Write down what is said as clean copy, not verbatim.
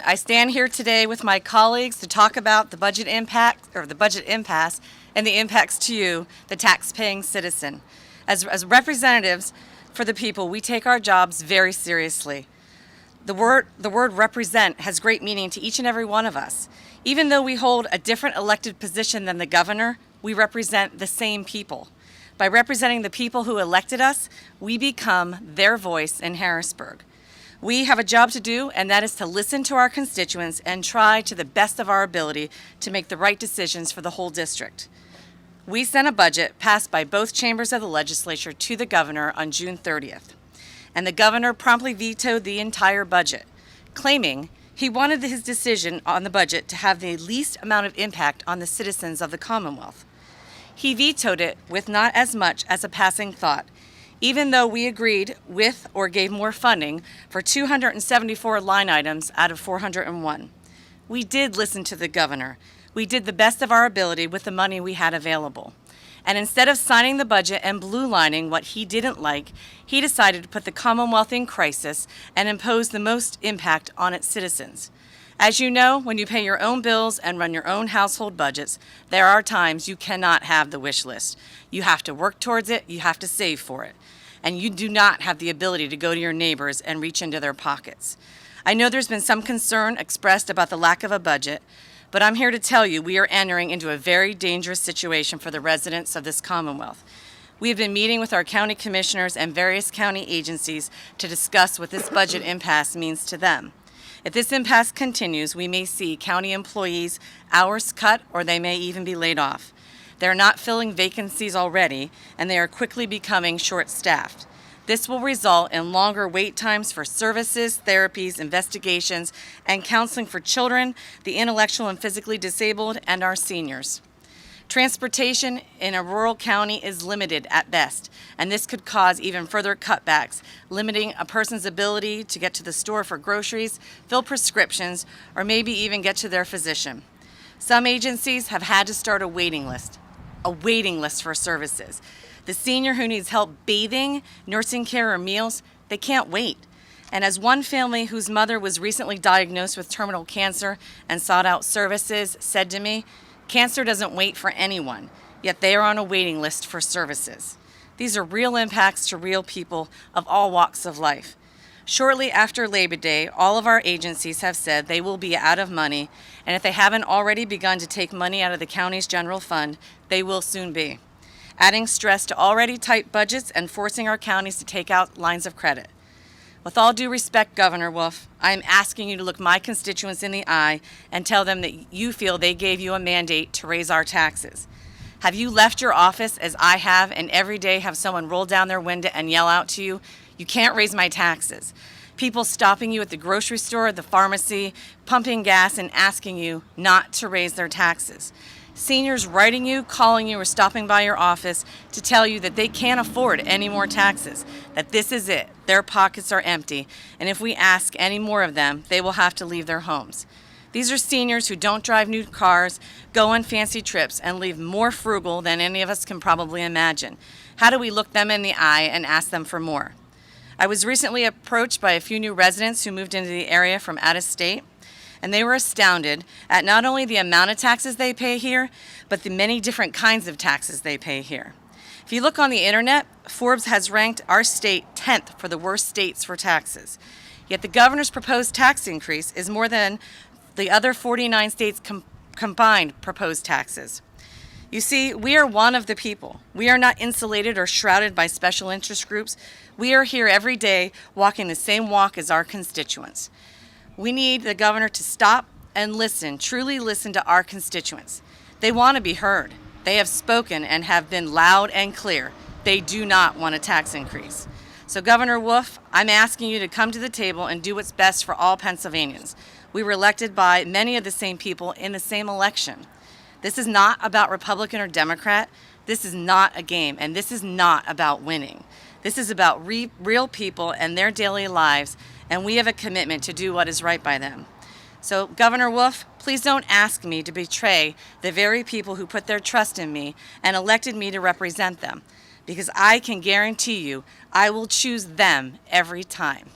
I stand here today with my colleagues to talk about the budget impact, or the budget impasse, and the impacts to you, the tax-paying citizen. As representatives for the people, we take our jobs very seriously. The word represent has great meaning to each and every one of us. Even though we hold a different elected position than the governor, we represent the same people. By representing the people who elected us, we become their voice in Harrisburg. We have a job to do, and that is to listen to our constituents and try to the best of our ability to make the right decisions for the whole district. We sent a budget passed by both chambers of the legislature to the governor on June 30th, and the governor promptly vetoed the entire budget, claiming he wanted his decision on the budget to have the least amount of impact on the citizens of the Commonwealth. He vetoed it with not as much as a passing thought, even though we agreed with or gave more funding for 274 line items out of 401. We did listen to the governor. We did the best of our ability with the money we had available. And instead of signing the budget and blue lining what he didn't like, he decided to put the Commonwealth in crisis and impose the most impact on its citizens. As you know, when you pay your own bills and run your own household budgets, there are times you cannot have the wish list. You have to work towards it, you have to save for it. And you do not have the ability to go to your neighbors and reach into their pockets. I know there's been some concern expressed about the lack of a budget, but I'm here to tell you we are entering into a very dangerous situation for the residents of this Commonwealth. We have been meeting with our county commissioners and various county agencies to discuss what this budget impasse means to them. If this impasse continues, we may see county employees' hours cut, or they may even be laid off. They're not filling vacancies already, and they are quickly becoming short-staffed. This will result in longer wait times for services, therapies, investigations, and counseling for children, the intellectual and physically disabled, and our seniors. Transportation in a rural county is limited at best, and this could cause even further cutbacks, limiting a person's ability to get to the store for groceries, fill prescriptions, or maybe even get to their physician. Some agencies have had to start a waiting list for services. The senior who needs help bathing, nursing care, or meals, they can't wait. And as one family whose mother was recently diagnosed with terminal cancer and sought out services said to me, cancer doesn't wait for anyone, yet they are on a waiting list for services. These are real impacts to real people of all walks of life. Shortly after Labor Day, all of our agencies have said they will be out of money, and if they haven't already begun to take money out of the county's general fund, they will soon be, adding stress to already tight budgets and forcing our counties to take out lines of credit. With all due respect, Governor Wolf, I am asking you to look my constituents in the eye and tell them that you feel they gave you a mandate to raise our taxes. Have you left your office, as I have, and every day have someone roll down their window and yell out to you, "You can't raise my taxes"? People stopping you at the grocery store, the pharmacy, pumping gas, and asking you not to raise their taxes. Seniors writing you, calling you, or stopping by your office to tell you that they can't afford any more taxes, that this is it, their pockets are empty, and if we ask any more of them, they will have to leave their homes. These are seniors who don't drive new cars, go on fancy trips, and live more frugal than any of us can probably imagine. How do we look them in the eye and ask them for more? I was recently approached by a few new residents who moved into the area from out of state, and they were astounded at not only the amount of taxes they pay here, but the many different kinds of taxes they pay here. If you look on the internet, Forbes has ranked our state 10th for the worst states for taxes. Yet the governor's proposed tax increase is more than the other 49 states combined proposed taxes. You see, we are one of the people. We are not insulated or shrouded by special interest groups. We are here every day walking the same walk as our constituents. We need the governor to stop and listen, truly listen to our constituents. They want to be heard. They have spoken and have been loud and clear. They do not want a tax increase. So Governor Wolf, I'm asking you to come to the table and do what's best for all Pennsylvanians. We were elected by many of the same people in the same election. This is not about Republican or Democrat. This is not a game, and this is not about winning. This is about real people and their daily lives, and we have a commitment to do what is right by them. So, Governor Wolf, please don't ask me to betray the very people who put their trust in me and elected me to represent them, because I can guarantee you I will choose them every time.